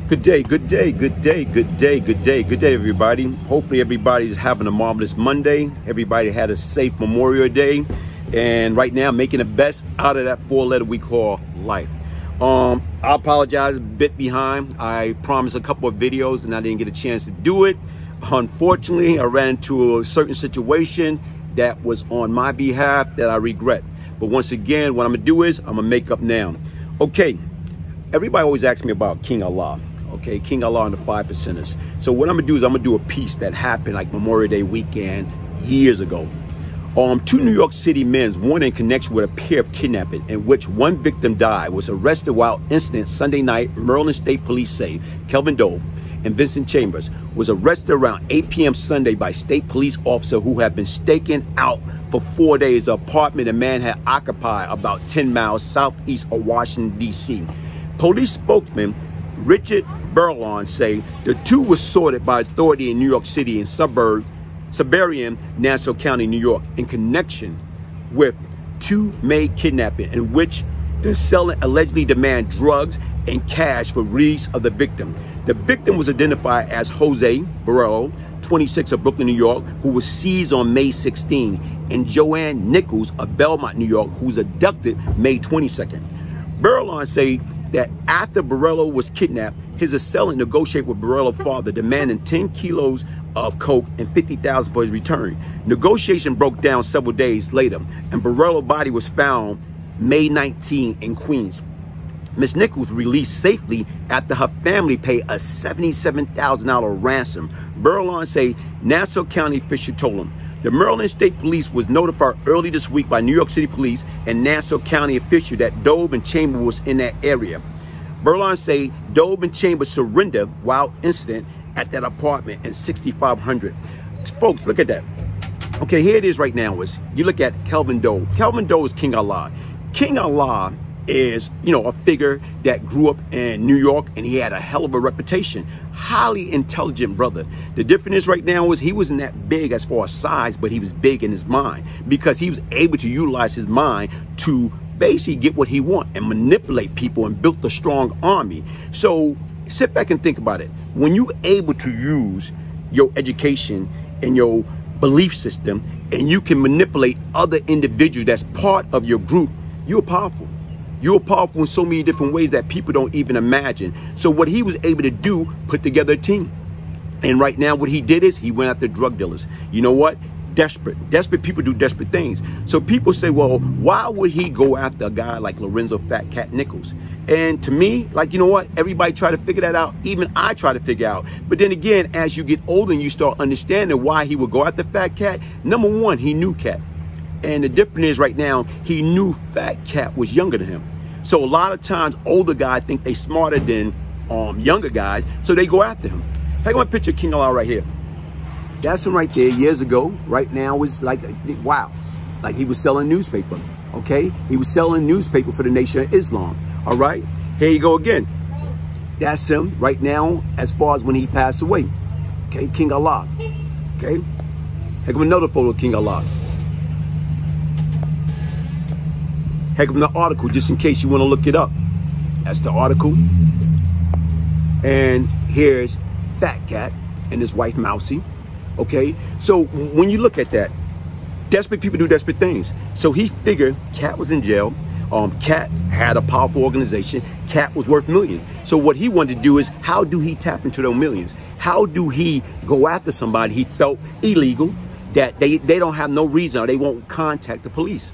Good day, good day, good day, good day, good day, good day, everybody. Hopefully everybody's having a marvelous Monday. Everybody had a safe Memorial Day. And right now, making the best out of that four-letter we call life. I apologize, a bit behind. I promised a couple of videos and I didn't get a chance to do it. Unfortunately, I ran into a certain situation that was on my behalf that I regret. But once again, what I'm gonna do is I'm gonna make up now. Okay, everybody always asks me about King Allah. Okay, King Allah and the 5 percenters. So what I'm gonna do is I'm gonna do a piece that happened like Memorial Day weekend years ago. Two New York City men, one in connection with a pair of kidnapping in which one victim died, was arrested while incident Sunday night. Maryland State Police say Kelvin and Vincent Chambers was arrested around 8 p.m. Sunday by state police officer who had been staking out for 4 days the apartment a man had occupied about 10 miles southeast of Washington, D.C. Police spokesman Richard Burlon say the two were sorted by authority in New York City and suburban Nassau County, New York, in connection with two May kidnapping in which the assailant allegedly demand drugs and cash for release of the victim. The victim was identified as Jose Borrello, 26 of Brooklyn, New York, who was seized on May 16, and Joanne Nichols of Belmont, New York, who was abducted May 22nd. Burlon say that after Borrello was kidnapped, his assailant negotiated with Borrello's father, demanding 10 kilos of coke and $50,000 for his return. Negotiation broke down several days later, and Borrello's body was found May 19 in Queens. Ms. Nichols released safely after her family paid a $77,000 ransom. Burlon say Nassau County official told him. The Maryland State Police was notified early this week by New York City Police and Nassau County official that Dove and Chambers was in that area. Burlon say Dove and Chambers surrendered while incident at that apartment in 6500. Folks, look at that. Okay, here it is right now. Is you look at Kelvin Dove. Kelvin Dove is King Allah. King Allah is, a figure that grew up in New York and he had a hell of a reputation. Highly intelligent brother. The difference is right now is he wasn't that big as far as size, but he was big in his mind because he was able to utilize his mind to basically get what he wanted and manipulate people and built a strong army. So sit back and think about it. When you're able to use your education and your belief system and you can manipulate other individuals that's part of your group, you're powerful. You're powerful in so many different ways that people don't even imagine. So what he was able to do, put together a team. And right now what he did is he went after drug dealers. You know what? Desperate people do desperate things. So people say, well, why would he go after a guy like Lorenzo Fat Cat Nichols? And to me, like, you know what? Everybody try to figure that out. Even I try to figure out. But then again, as you get older and you start understanding why he would go after Fat Cat, number one, he knew Cat. And the difference is right now, he knew Fat Cat was younger than him. So a lot of times older guys think they smarter than younger guys, so they go after him. Take one picture of King Allah right here. That's him right there years ago. Right now is like, wow. Like he was selling newspaper, okay? He was selling newspaper for the Nation of Islam, all right? Here you go again. That's him right now as far as when he passed away, okay? King Allah, okay? Take another photo of King Allah. Heck of the article, just in case you want to look it up. That's the article. And here's Fat Cat and his wife Mousy. Okay, so when you look at that, desperate people do desperate things. So he figured Cat was in jail. Cat had a powerful organization. Cat was worth millions. So what he wanted to do is, how do he tap into those millions? How do he go after somebody he felt illegal, that they don't have no reason or they won't contact the police?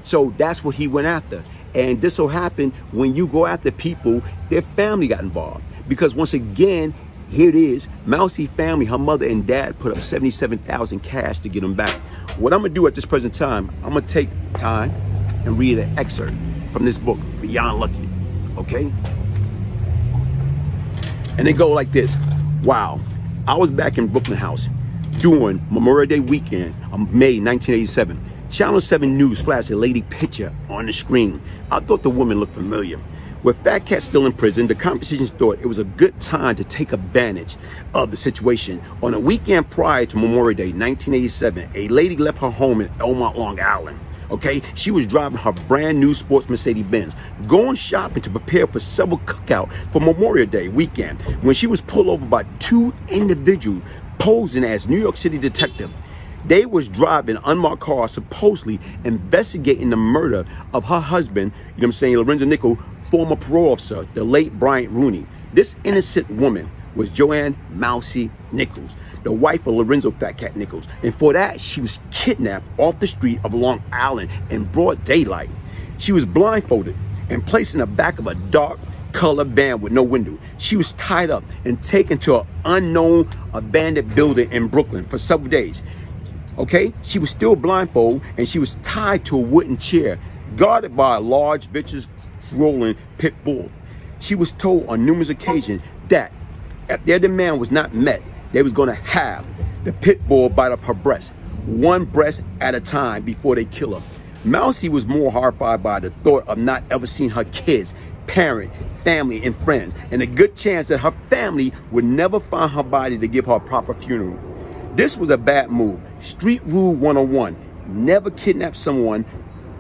So that's what he went after. And this so happened when you go after people, their family got involved. Because once again, here it is, Mousy family, her mother and dad put up $77,000 cash to get him back. What I'm gonna do at this present time, I'm gonna take time and read an excerpt from this book, Beyond Lucky, okay? And they go like this. Wow, I was back in Brooklyn House during Memorial Day weekend of May 1987. Channel 7 News flashed a lady picture on the screen. I thought the woman looked familiar. With Fat Cat still in prison, the competitions thought it was a good time to take advantage of the situation. On a weekend prior to Memorial Day 1987, a lady left her home in Elmont, Long Island Okay, she was driving her brand new sports Mercedes-Benz, going shopping to prepare for several cookout for Memorial Day weekend when she was pulled over by two individuals posing as New York City detectives. They was driving an unmarked car, supposedly investigating the murder of her husband, you know what I'm saying, Lorenzo Nichols, former parole officer, the late Bryant Rooney. This innocent woman was Joanne Mousy Nichols, the wife of Lorenzo Fat Cat Nichols. And for that, she was kidnapped off the street of Long Island in broad daylight. She was blindfolded and placed in the back of a dark color van with no window. She was tied up and taken to an unknown abandoned building in Brooklyn for several days. Okay, she was still blindfolded and she was tied to a wooden chair, guarded by a large, vicious, rolling pit bull. She was told on numerous occasions that if their demand was not met, they was going to have the pit bull bite up her breast, one breast at a time before they kill her. Mousy was more horrified by the thought of not ever seeing her kids, parent, family, and friends, and a good chance that her family would never find her body to give her a proper funeral. This was a bad move. Street rule 101. Never kidnap someone,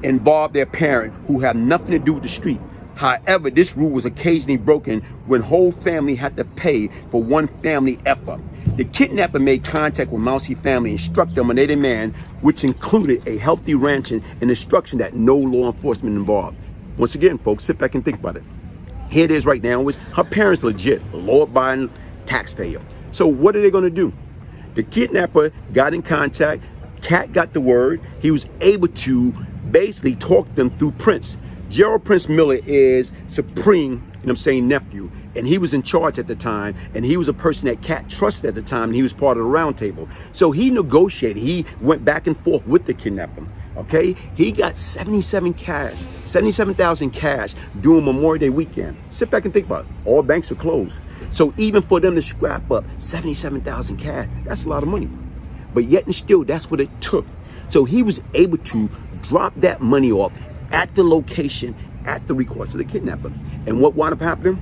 involve their parent who have nothing to do with the street. However, this rule was occasionally broken when whole family had to pay for one family effort. The kidnapper made contact with Mousy family and struck them on their demand, which included a healthy ransom and instruction that no law enforcement involved. Once again, folks, sit back and think about it. Here it is right now. Her parents legit, law-abiding taxpayer. So what are they going to do? The kidnapper got in contact. Cat got the word. He was able to basically talk them through Prince. Gerald Prince Miller is Supreme, you know what I'm saying, nephew. And he was in charge at the time. And he was a person that Cat trusted at the time. And he was part of the round table. So he negotiated. He went back and forth with the kidnapper. Okay, he got 77,000 cash during Memorial Day weekend. Sit back and think about it. All banks are closed. So even for them to scrap up 77,000 cash, that's a lot of money. But yet and still, that's what it took. So he was able to drop that money off at the location at the request of the kidnapper. And what wound up happening?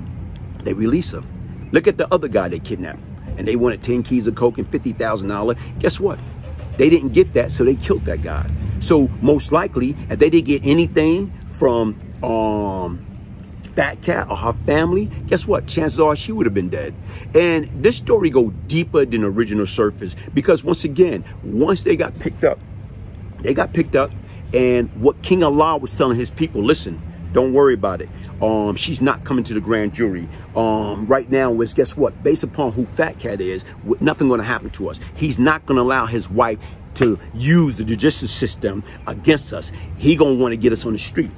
They released him. Look at the other guy they kidnapped. And they wanted 10 keys of coke and $50,000. Guess what? They didn't get that, so they killed that guy. So most likely, if they didn't get anything from Fat Cat or her family, guess what? Chances are she would have been dead. And this story goes deeper than the original surface because once again, once they got picked up, and what King Allah was telling his people, listen, don't worry about it. She's not coming to the grand jury. Right now is, guess what? Based upon who Fat Cat is, nothing going to happen to us. He's not going to allow his wife to use the judicial system against us. He going to want to get us on the street.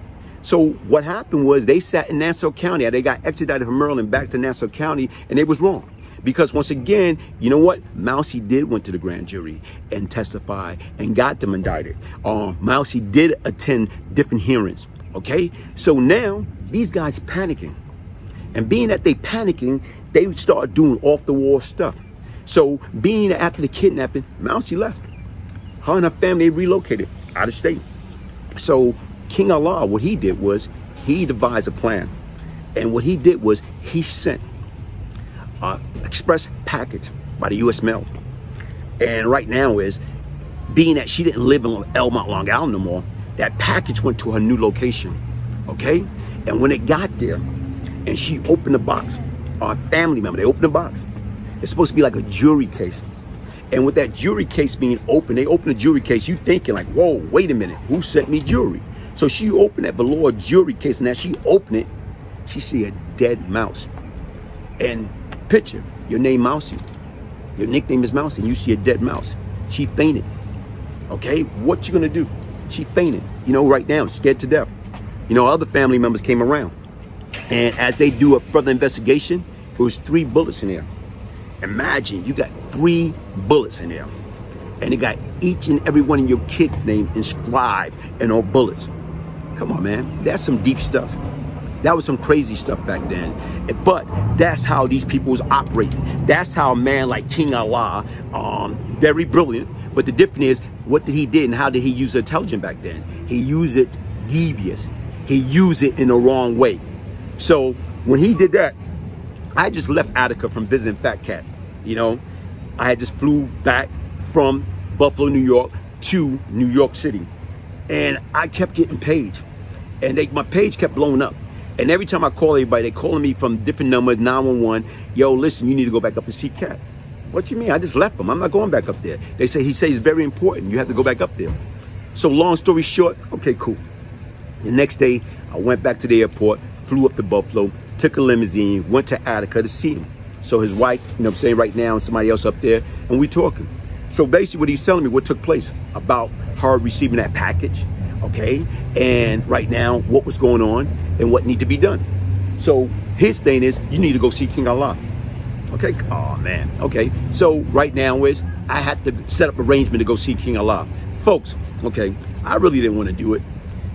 So what happened was they sat in Nassau County. They got extradited from Maryland back to Nassau County, and they was wrong. Because once again, you know what? Mousy did went to the grand jury and testify and got them indicted. Mousy did attend different hearings. Okay, so now these guys panicking, and being that they panicking, they start doing off the wall stuff. So being that after the kidnapping, Mousy left. Her and her family relocated out of state. So King Allah, what he did was he devised a plan, and what he did was he sent an express package by the U.S. mail. And right now is being that she didn't live in Elmont, Long Island no more. That package went to her new location, okay? And when it got there, and she opened the box, our family member, they opened the box. It's supposed to be like a jury case. And with that jury case being open, they open the jury case, you thinking like, whoa, wait a minute, who sent me jury? So she opened that velour jury case, and as she opened it, she see a dead mouse. And picture, your name Mousy, your nickname is Mousy, and you see a dead mouse. She fainted, okay? What you gonna do? She fainted, you know, right now, scared to death. You know, other family members came around. And as they do a further investigation, there was 3 bullets in there. Imagine you got 3 bullets in there. And it got each and every one of your kid's name inscribed in all bullets. Come on, man. That's some deep stuff. That was some crazy stuff back then. But that's how these people was operating. That's how a man like King Allah, very brilliant. But the difference is, what did he did and how did he use intelligence back then? He used it devious. He used it in the wrong way. So when he did that, I just left Attica from visiting Fat Cat. You know, I had just flew back from Buffalo, New York to New York City. And I kept getting paged. And my page kept blowing up. And every time I call everybody, they calling me from different numbers, 911. Yo, listen, you need to go back up and see Cat. What you mean? I just left him. I'm not going back up there. He says it's very important. You have to go back up there. So long story short, okay, cool. The next day, I went back to the airport, flew up to Buffalo, took a limousine, went to Attica to see him. So his wife, you know what I'm saying, right now, and somebody else up there, and we talking. So basically what he's telling me what took place about her receiving that package, okay? And right now, what was going on and what need to be done. So his thing is, you need to go see King Allah. Okay, oh man, okay. So right now is, I had to set up arrangement to go see King Allah. Folks, okay, I really didn't want to do it.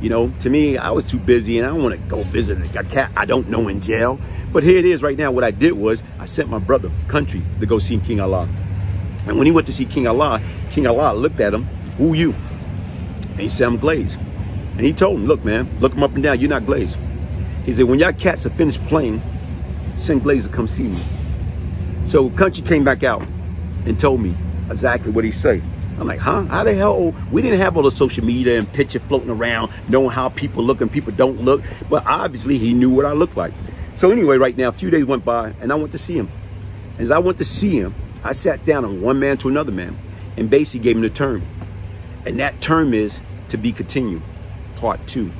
You know, to me, I was too busy and I don't want to go visit a cat I don't know in jail. But here it is right now. What I did was I sent my brother, Country, to go see King Allah. And when he went to see King Allah looked at him, who you? And he said, I'm Glaze. And he told him, look, man, look him up and down. You're not Glaze. He said, when y'all cats are finished playing, send Glaze to come see me. So Country came back out and told me exactly what he said. I'm like, huh? How the hell? We didn't have all the social media and picture floating around, knowing how people look and people don't look. But obviously, he knew what I looked like. So anyway, right now, a few days went by, and I went to see him. As I went to see him, I sat down on one man to another man and basically gave him the term. And that term is to be continued, part 2.